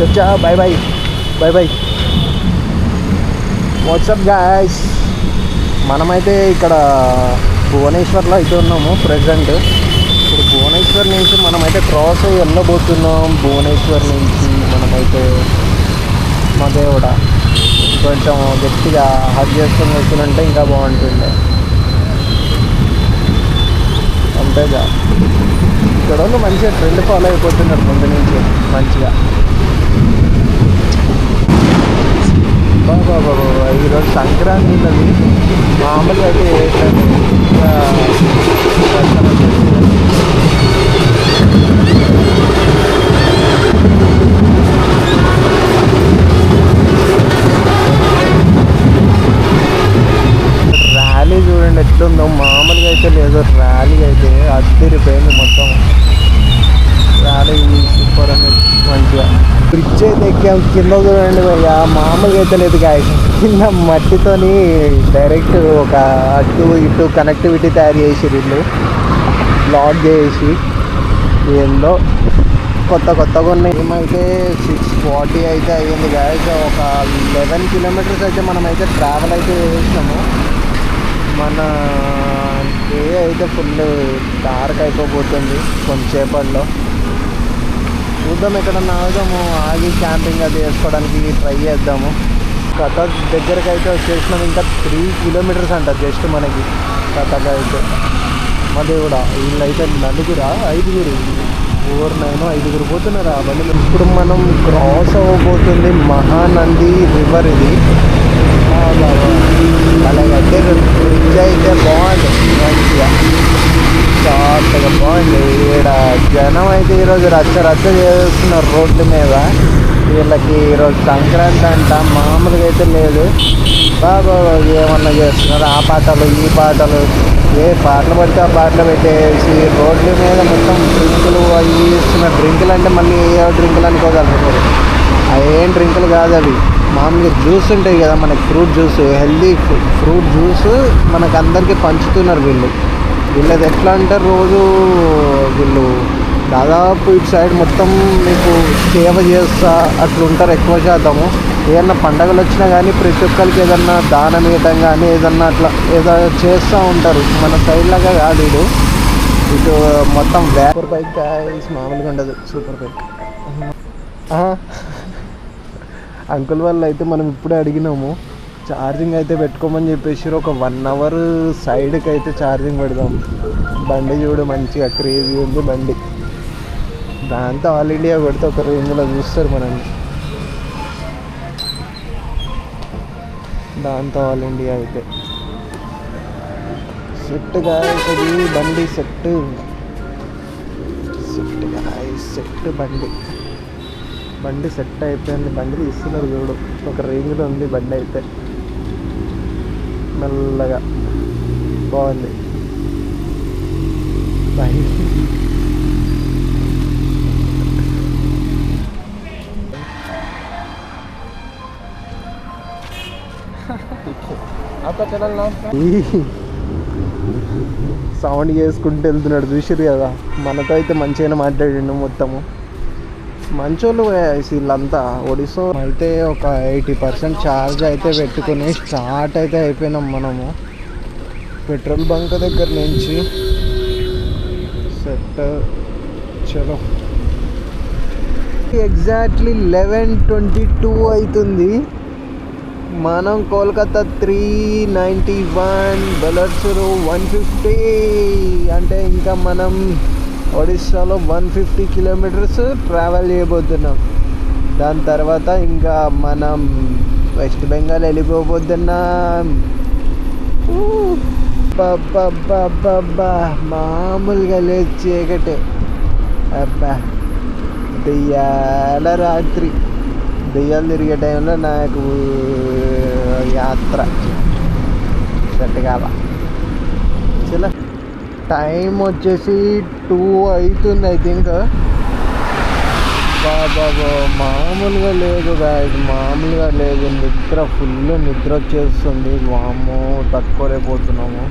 చచ్చా by by by by. WhatsApp guys, మనమైతే ఇక్కడ భువనేశ్వర్లో అయితే ఉన్నాము ప్రజెంట్. ఇప్పుడు భువనేశ్వర్ నుంచి మనమైతే క్రాస్ అయ్యి వెళ్ళబోతున్నాం. భువనేశ్వర్ నుంచి మనమైతే మదేవడ కొంచెం గట్టిగా హగ్ చేసుకొని వచ్చినంటే ఇంకా బాగుంటుండే. అంతేగా ఇక్కడ వాళ్ళు మంచిగా ట్రెండ్ ఫాలో అయిపోతున్నారు ముందు నుంచి మంచిగా. బాబా ఈరోజు సంక్రాంతి ఉన్నది, మామూలుగా అయితే వేసాను. ర్యాలీ చూడండి ఎట్లుందో, మామూలుగా అయితే లేదు. ర్యాలీ అయితే అద్దరిపోయింది మొత్తం. ర్యాలీ సూపర్ అని మంచిగా. బ్రిడ్జ్ అయితే ఎక్కాం, కింద చూడండి భయ్యా, మామూలుగా అయితే లేదు గాయ. కింద మట్టితోని డైరెక్ట్ ఒక అటు ఇటు కనెక్టివిటీ తయారు చేసి వీళ్ళు బ్లాక్ చేసి ఏందో కొత్తగా ఉన్నాయి. ఏమైతే 6:40 అయితే అయ్యింది గాయస్. ఒక 11 కిలోమీటర్స్ అయితే మనమైతే ట్రావెల్ అయితే చేసినాము. మన డే అయితే ఫుల్ డార్క్ అయిపోతుంది కొంచెంసేపట్లో. చూద్దాం ఎక్కడన్నా ఆగుదాము, ఆగి క్యాంపింగ్ అది వేసుకోవడానికి ట్రై చేద్దాము. కథ దగ్గరకు అయితే వచ్చేసినాం. ఇంకా 3 కిలోమీటర్స్ అంట జస్ట్ మనకి కథగా అయితే. మదే కూడా వీళ్ళైతే నలుగురా 5 5 పోతున్నారు ఆ బండి. ఇప్పుడు మనం క్రాస్ అవ్వబోతుంది మహానంది రివర్. ఇది అలాగైతే బ్రిడ్జ్ అయితే బాగుంది మంచిగా, చాలా బాగుంది. ఇక్కడ జనం అయితే ఈరోజు రచ్చ చేస్తున్నారు రోడ్ల మీద. వీళ్ళకి ఈరోజు సంక్రాంతి అంట, మామూలుగా అయితే లేదు. బాబా ఏమన్నా చేస్తున్నారు, ఆ పాటలు ఈ పాటలు, ఏ పాటలు పడితే ఆ పాటలు పెట్టేసి రోడ్ల మీద మొత్తం డ్రింకులు అవి ఇస్తున్నారు. డ్రింకులు అంటే మళ్ళీ ఏ డ్రింకులు అనుకోగలరు, అవేం డ్రింకులు కాదు అవి. మామూలుగా జ్యూస్ ఉంటాయి కదా మనకి, fruit juice, healthy fruit juice మనకు అందరికీ పంచుతున్నారు వీళ్ళు. వీళ్ళది ఎట్లా అంటే రోజు వీళ్ళు దాదాపు ఇటు సైడ్ మొత్తం మీకు సేవ చేస్తా అట్లుంటారు ఎక్కువ శాతము. ఏదన్నా పండగలు వచ్చినా కానీ ప్రతి ఒక్కరికి ఏదన్నా దానం ఇవ్వటం కానీ ఏదన్నా అట్లా ఏదో చేస్తూ ఉంటారు. మన సైడ్ లాగా కాదు ఇది. ఇటు మొత్తం సూపర్ బైక్ గాయ్స్, మామూలుగా ఉండదు సూపర్ బైక్. అంకుల్ వాళ్ళు అయితే మనం ఇప్పుడే అడిగినాము ఛార్జింగ్ అయితే పెట్టుకోమని చెప్పేసి. ఒక 1 అవర్ సైడ్కి అయితే ఛార్జింగ్ పెడదాం. బండి చూడు మంచిగా క్రేజీ ఉంది బండి. దాంతో ఆల్ ఇండియా కొడితే ఒక రేంజ్లో చూస్తారు మనల్ని. దాంతో ఆల్ ఇండియా అయితే సెట్ గాయసది బండి, సెట్ బండి సెట్ అయిపోయింది. బండి తీస్తున్నారు చూడు, ఒక రేంజ్లో ఉంది బండి అయితే. మెల్లగా బాగుంది సౌండ్ చేసుకుంటూ వెళ్తున్నాడు చూసిరు కదా. మనతో అయితే మంచిగానే మాట్లాడిండు మొత్తము. మంచోళ్ళు వీళ్ళంతా. ఒడిశా అయితే ఒక 80% ఛార్జ్ అయితే పెట్టుకుని స్టార్ట్ అయితే అయిపోయినాం మనము పెట్రోల్ బంక్ దగ్గర నుంచి. సెట్ చలో. ఎగ్జాక్ట్లీ 11:22 అవుతుంది. మనం కోల్కతా 391, బెలర్సూరు 150. అంటే ఇంకా మనం ఒడిస్సాలో 150 కిలోమీటర్స్ ట్రావెల్ చేయబోతున్నాం. దాని తర్వాత ఇంకా మనం వెస్ట్ బెంగాల్ వెళ్ళిపోబోతున్నాం. మామూలుగా లేదు చీకటే. అబ్బా దెయ్యాల రాత్రి, దెయ్యాలు తిరిగే టైంలో నాకు యాత్ర సెట్ కాల. చలో టైం వచ్చేసి 2 అవుతుంది ఐ థింక్. బాబా మామూలుగా లేదు గాయస్, మామూలుగా లేదు. నిద్ర ఫుల్ నిద్ర వచ్చేస్తుంది. వామ్మో తట్టుకోలేకపోతున్నాము.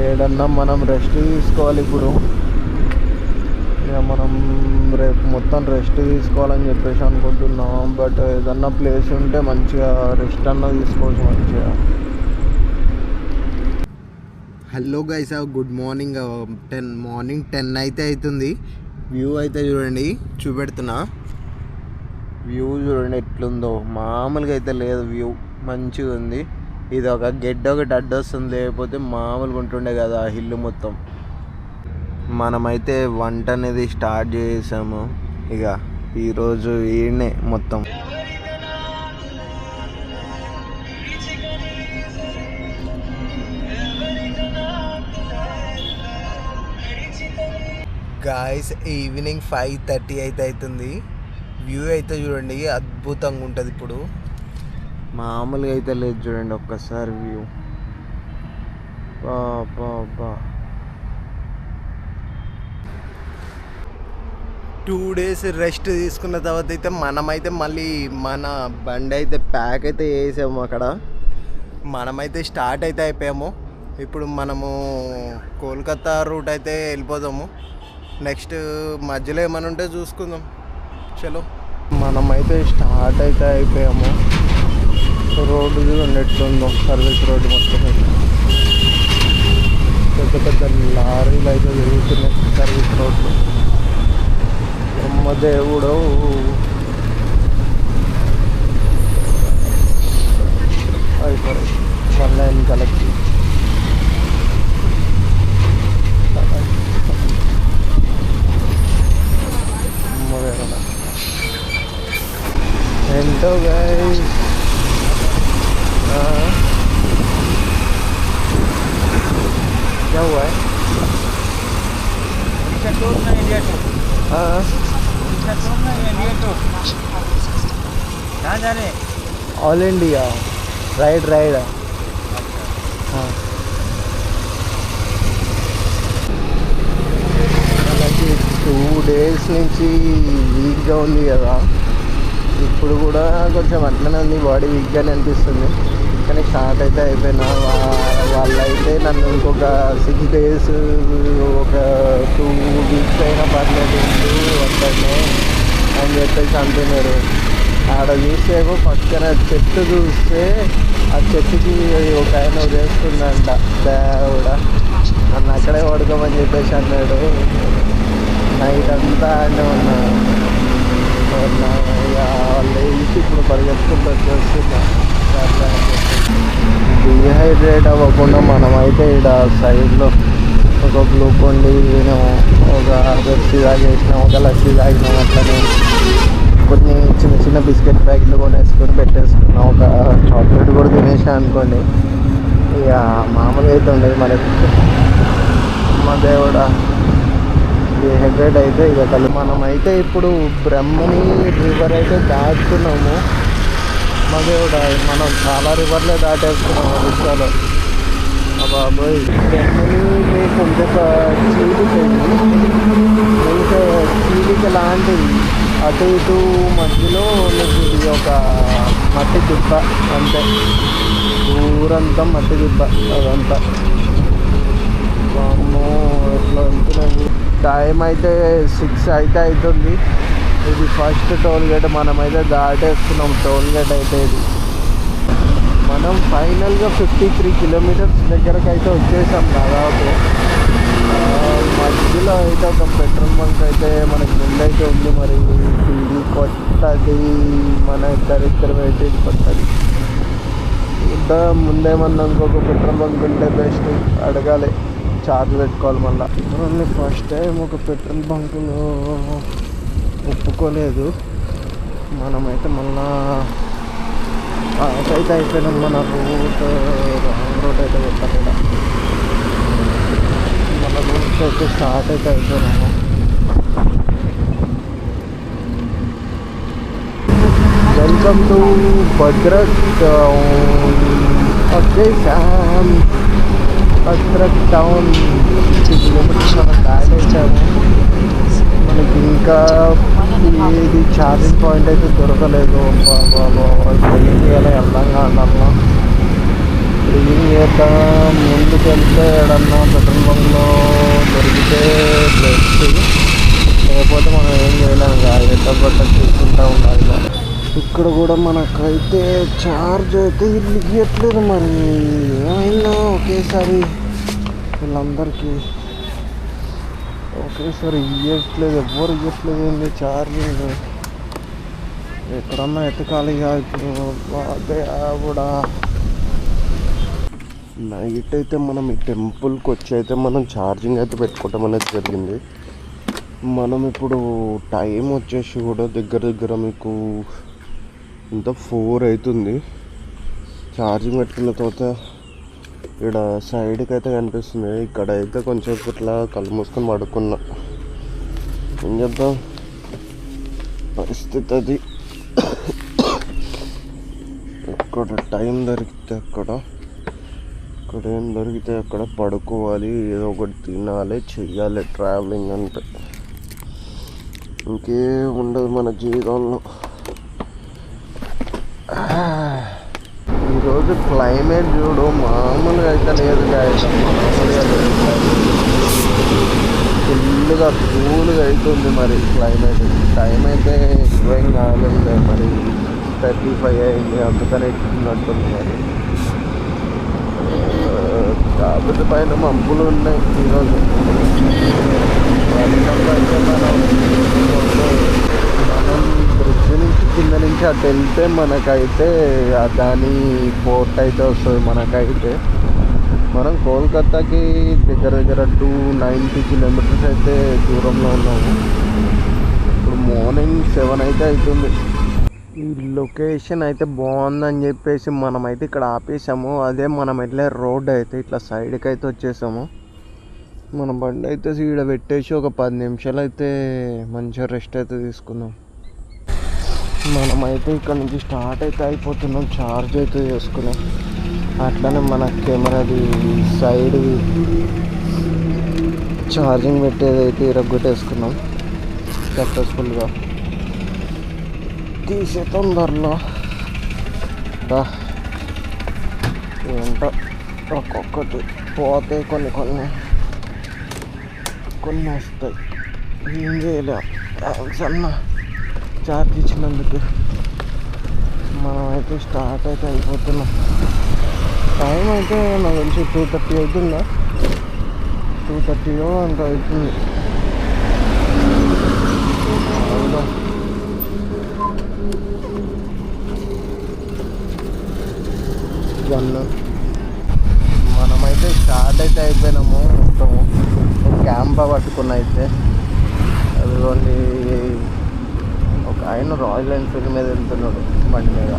ఏడన్నా మనం రెస్ట్ తీసుకోవాలి ఇప్పుడు. ఇక మనం రేపు మొత్తం రెస్ట్ తీసుకోవాలని చెప్పేసి అనుకుంటున్నాం. బట్ ఏదన్నా ప్లేస్ ఉంటే మంచిగా రెస్ట్ అన్నా తీసుకోవచ్చు మంచిగా. Hello guys, good morning. Morning 10 అయితే అవుతుంది. వ్యూ అయితే చూడండి, చూపెడుతున్నా. వ్యూ చూడండి ఎట్లుందో, మామూలుగా అయితే లేదు. వ్యూ మంచిగా ఉంది. ఇది ఒక గెడ్డ ఒకటి అడ్డొస్తుంది, లేకపోతే మామూలుగా ఉంటుండే కదా ఆ హిల్ మొత్తం. మనమైతే వంట అనేది స్టార్ట్ చేసాము. ఇక ఈరోజు ఈయనే మొత్తం గాయస్. ఈవినింగ్ 5:30 అయితే అవుతుంది. వ్యూ అయితే చూడండి అద్భుతంగా ఉంటుంది. ఇప్పుడు మామూలుగా అయితే లేదు, చూడండి ఒక్కసారి వ్యూ. బా 2 days రెస్ట్ తీసుకున్న తర్వాత అయితే మనమైతే మళ్ళీ మన బండి అయితే ప్యాక్ అయితే వేసాము. అక్కడ మనమైతే స్టార్ట్ అయితే అయిపోయాము. ఇప్పుడు మనము కోల్కతా రూట్ అయితే వెళ్ళిపోదాము. నెక్స్ట్ మధ్యలో ఏమైనా ఉంటే చూసుకుందాం. చలో, మనమైతే స్టార్ట్ అయితే అయిపోయాము. రోడ్డు చూడండి ఎట్లుందో, సర్వీస్ రోడ్డు మొత్తం. పెద్ద పెద్ద లారీలు అయితే తిరుగుతున్నాయి సర్వీస్ రోడ్లు. అమ్మ దేవుడు, అయిపోయి 1 lane కలెక్ట్. ఏంటో గైస్, क्या हुआ है? हाँ, ऑल इंडिया राइड हाँ. అలాగే 2 days నుంచి వీక్గా ఉంది కదా. ఇప్పుడు కూడా కొంచెం అట్లనే ఉంది, బాడీ వీక్గానే అనిపిస్తుంది. కానీ స్టార్ట్ అయితే అయిపోయినా. వాళ్ళైతే నన్ను ఇంకొక 6 days, ఒక 2 weeks అయినా పర్లేదు వస్తానే అని చెప్పేసి అంటున్నారు. ఆడ చూసేమో పక్కన చెట్టు చూస్తే ఆ చెట్టుకి ఒక ఆయన ఉదేస్తుందంట. దేవుడా, నన్ను అక్కడే పడుకోమని చెప్పేసి అన్నాడు. నైట్ అంతా ఆడే ఉన్నాను. వాళ్ళు వేసి ఇప్పుడు పరిగెత్తుకుంటూ వచ్చేస్తున్నా. డిహైడ్రేట్ అవ్వకుండా మనమైతే ఇక్కడ సైడ్లో ఒక గ్లూకోన్ డి తినాము, ఒక పెప్సీ తాగేసినాం, ఒక లస్సీ తాగినాం. అట్లనే కొన్ని చిన్న చిన్న బిస్కెట్ ప్యాకెట్లు కొనేసుకొని పెట్టేసుకున్నాం. ఒక చాక్లెట్ కూడా తినేసా అనుకోండి. ఇక మామూలుగా అయితే ఉండేది మనకి. మా దేవుడా, డిహైడ్రేట్ అయితే ఇక మనమైతే ఇప్పుడు బ్రహ్మని రివర్ అయితే దాటుతున్నాము. మా దేవుడా, మనం చాలా రివర్లే దాటేస్తున్నాము రిక్షాలో. బాబోయ్, బ్రహ్మని మీకు ఇంకొక చీలిక లాంటిది అటు ఇటు మధ్యలో ఇది ఒక మట్టి దిబ్బ, అంతే. ఊరంతా మట్టి దిబ్బ అదంతా. వామ్మో, ఎట్లా వెళ్తున్నది. టైం అయితే 6 అయితే అవుతుంది. ఇది ఫస్ట్ టోల్ గేట్, మనమైతే దాటేస్తున్నాం. టోల్ గేట్ అయితే ఇది. మనం ఫైనల్గా 53 kilometers దగ్గరకు అయితే వచ్చేసాం దాదాపు. మధ్యలో అయితే ఒక పెట్రోల్ బంక్ అయితే మనకి ముందైతే ఉంది. మరి ఇది కొత్తది, మన ఇద్దరు అయితే ఇది కొత్తది. ఇంకా ముందేమన్నా ఇంకొక పెట్రోల్ బంక్ ఉంటే బెస్ట్, అడగాలి, ఛార్జ్ పెట్టుకోవాలి మళ్ళీ. ఫస్ట్ టైం ఒక పెట్రోల్ బంకులో ఒప్పుకోలేదు. మనమైతే మళ్ళా అయితే అయిపోయినాం. మన రూట్ రాంగ్ రూట్ అయితే పెట్టాలి. మన రూట్ అయితే స్టార్ట్ అయితే అయిపోయినాము. Welcome to Bhadrak town. వచ్చేసాం భద్రక్ టౌన్. 50 kilometers మనం దాటేసాము. మనకి ఇంకా ఇది ఛార్జింగ్ పాయింట్ అయితే దొరకలేదు. ఏం చేయాలి అర్థం కాదన్నా. ఏం చేద్దాం, ముందుకు వెళ్తే ఏడన్నా పెట్రోల్ బంక్లో దొరికితే బెస్ట్, లేకపోతే మనం ఏం చేయలేము. ఇక్కడ కూడా మనకైతే ఛార్జ్ అయితే వీళ్ళు ఇవ్వట్లేదు. మరి ఏమైనా ఒకేసారి వీళ్ళందరికీ ఒకేసారి ఇవ్వట్లేదు, ఎవ్వరు ఇవ్వట్లేదు. ఏంది ఛార్జింగ్ ఎక్కడన్నా ఎతకాలి ఇప్పుడు. అదే కూడా నైట్ అయితే మనం ఈ టెంపుల్కి వచ్చి అయితే మనం ఛార్జింగ్ అయితే పెట్టుకోవటం అనేది జరిగింది. మనం ఇప్పుడు టైం వచ్చేసి కూడా దగ్గర మీకు ఇంత 4 అవుతుంది. ఛార్జింగ్ పెట్టుకున్న తర్వాత ఇక్కడ సైడ్కి అయితే కనిపిస్తుంది. ఇక్కడ అయితే కొంచెం ఇట్లా కళ్ళు మూసుకొని పడుకున్నా. ఏం చేద్దాం, పరిస్థితి అది. ఇక్కడ టైం దొరికితే ఇక్కడ ఏం దొరికితే అక్కడ పడుకోవాలి, ఏదో ఒకటి తినాలి, చెయ్యాలి. ట్రావెలింగ్ అంటే ఇంకేం ఉండదు మన జీవితంలో. ఈరోజు క్లైమేట్ చూడు, మామూలుగా అయితే లేదు గాయస్, మామూలుగా లేదు. ఫుల్గా కూల్గా అవుతుంది మరి క్లైమేట్. టైం అయితే ఎక్కువేం కాలేదు, మరి 35 అయింది, అందుకని ఎక్కుతున్నట్టుంది మరి. కాకపోతే పైన మబ్బులు ఉన్నాయి ఈరోజు. మనం బ్రిడ్జ్ నుంచి కింద నుంచి అటు వెళ్తే మనకైతే దాని పోర్ట్ అయితే వస్తుంది. మనకైతే మనం కోల్కతాకి దగ్గర 290 కిలోమీటర్స్ అయితే దూరంలో ఉన్నాము. ఇప్పుడు మార్నింగ్ 7 అయితే అవుతుంది. ఈ లొకేషన్ అయితే బాగుందని చెప్పేసి మనమైతే ఇక్కడ ఆపేసాము. అదే మనం వెళ్ళే రోడ్ అయితే ఇట్లా సైడ్కి అయితే వచ్చేసాము. మన బండి అయితే ఈడ పెట్టేసి ఒక 10 నిమిషాలు అయితే మంచిగా రెస్ట్ అయితే తీసుకుందాం. మనమైతే ఇక్కడ నుంచి స్టార్ట్ అయితే అయిపోతున్నాం, ఛార్జ్ అయితే చేసుకున్నాం. అట్లనే మన కెమెరాది సైడ్ ఛార్జింగ్ పెట్టేది అయితే ఇరగొట్టేసుకున్నాం. సక్సెస్ఫుల్గా తీసే తొందరలో ఏంటో ఒక్కొక్కటి పోతే కొన్ని వస్తాయి. ఏం చేయలేం. థ్యాంక్స్ అన్న ఛార్జ్ ఇచ్చినందుకు. మనమైతే స్టార్ట్ అయితే అయిపోతున్నాం. టైం అయితే నాకు తెలిసి 2:30 అవుతుందా, 2:30 అంత అవుతుంది. మనమైతే స్టార్ట్ అయితే అయిపోయినాము. మొత్తము క్యాంప్ పట్టుకున్న అయితే అదిగోండి, ఒక ఆయన రాయల్ ఎన్ఫీల్డ్ మీద వెళ్తున్నాడు బండి మీద.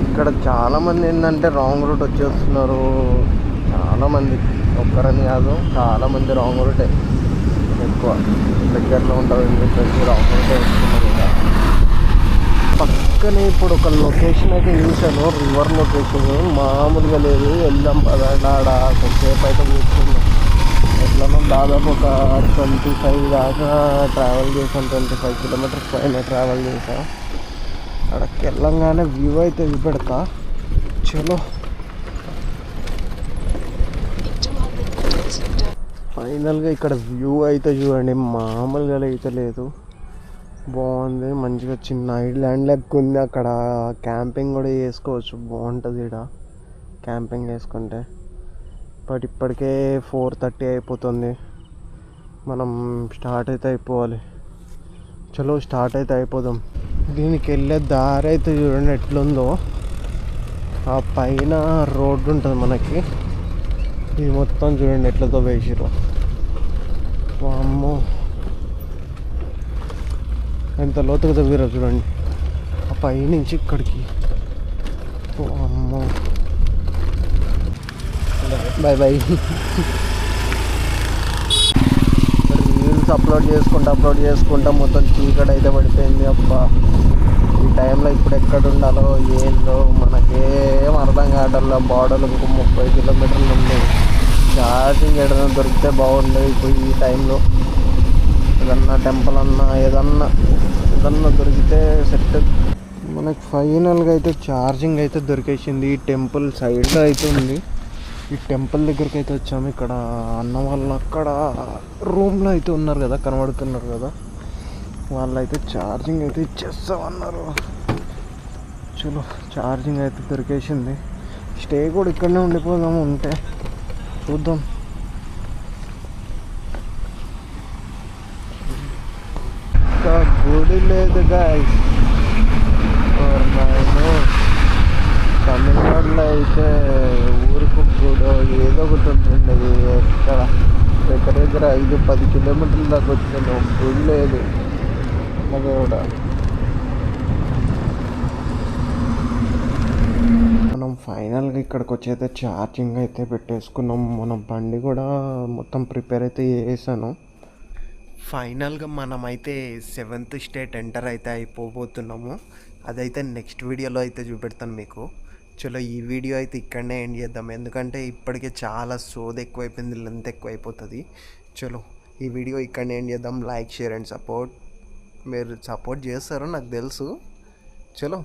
ఇక్కడ చాలామంది ఏంటంటే రాంగ్ రూట్ వచ్చేస్తున్నారు. చాలామంది, ఒక్కరని కాదు, చాలామంది రాంగ్ రూటే ఎక్కువ. దగ్గరలో ఉంటుంది చెప్పేసి రాంగ్ రూటే వస్తున్నారు. పక్కనే ఇప్పుడు ఒక లొకేషన్ అయితే చూసాను, రివర్ లొకేషన్. మామూలుగా లేదు. వెళ్దాం పదాడ కొంచెంసేపు అయితే కూర్చున్నాం. ఎట్లనో దాదాపు ఒక 25 దాకా ట్రావెల్ చేసాం. 25 కిలోమీటర్స్ పైన ట్రావెల్ చేసాం. అక్కడికి వెళ్ళంగానే వ్యూ అయితే చూపెడతా. చలో ఫైనల్గా ఇక్కడ వ్యూ అయితే చూడండి, మామూలుగా అయితే లేదు. బాగుంది, మంచిగా చిన్న ఐలాండ్ లెక్క ఉంది. అక్కడ క్యాంపింగ్ కూడా చేసుకోవచ్చు, బాగుంటుంది ఇక్కడ క్యాంపింగ్ వేసుకుంటే. బట్ ఇప్పటికే 4:30 అయిపోతుంది. మనం స్టార్ట్ అయితే అయిపోవాలి. చలో స్టార్ట్ అయితే అయిపోదాం. దీనికి వెళ్ళే దారి అయితే చూడండి ఎట్లుందో. ఆ పైన రోడ్డు ఉంటుంది మనకి. ఇది మొత్తం చూడండి ఎట్లతో వేసిరు. అమ్మో ఎంత లోతుగా తవ్విరో చూడండి. ఆ పైనుంచి ఇక్కడికి. అమ్మో బాయ్ బాయ్. రీల్స్ అప్లోడ్ చేసుకుంటా మొత్తం చీకటి అయితే పడిపోయింది. అబ్బా ఈ టైంలో ఇప్పుడు ఎక్కడ ఉండాలో ఏందో మనకేం అర్థం కావట్లేదు. బార్డర్లు ఇంకో 30 కిలోమీటర్లు ఉంది. ఛార్జింగ్ ఏదైనా దొరికితే బాగుండేది ఇప్పుడు ఈ టైంలో. ఏదన్నా టెంపుల్ అన్నా ఏదన్నా దొరికితే సెట్. మనకి ఫైనల్గా అయితే ఛార్జింగ్ అయితే దొరికేసింది. ఈ టెంపుల్ సైడ్లో అయితే ఉంది. ఈ టెంపుల్ దగ్గరికి అయితే వచ్చాము. ఇక్కడ అన్న వాళ్ళు అక్కడ రూమ్లో అయితే ఉన్నారు కదా, కనబడుతున్నారు కదా. వాళ్ళైతే ఛార్జింగ్ అయితే ఇచ్చేస్తామన్నారు. చలో ఛార్జింగ్ అయితే దొరికేసింది. స్టే కూడా ఇక్కడనే ఉండిపోదాము ఉంటే చూద్దాం. ఇంకా గుడి లేదు గాయ్స్. తమిళనాడులో అయితే ఊరికి గుడో ఏదో ఒకటి ఉంటుండేది. ఎక్కడ దగ్గర 5-10 కిలోమీటర్ల దాకా వచ్చింది, ఒక గుడి లేదు. అది కూడా మనం ఫైనల్గా ఇక్కడికి వచ్చి అయితే ఛార్జింగ్ అయితే పెట్టేసుకున్నాం. మన బండి కూడా మొత్తం ప్రిపేర్ అయితే చేసాను. ఫైనల్గా మనమైతే 7th స్టేట్ ఎంటర్ అయితే అయిపోబోతున్నాము. అదైతే నెక్స్ట్ వీడియోలో అయితే చూపెడతాను మీకు. చలో ఈ వీడియో అయితే ఇక్కడనే ఎండ్ చేద్దాం, ఎందుకంటే ఇప్పటికే చాలా సోది ఎక్కువైపోయింది, లెంత్ ఎక్కువైపోతుంది. చలో ఈ వీడియో ఇక్కడనే ఎండ్ చేద్దాం. Like, share and support. మీరు సపోర్ట్ చేస్తారో నాకు తెలుసు. చలో.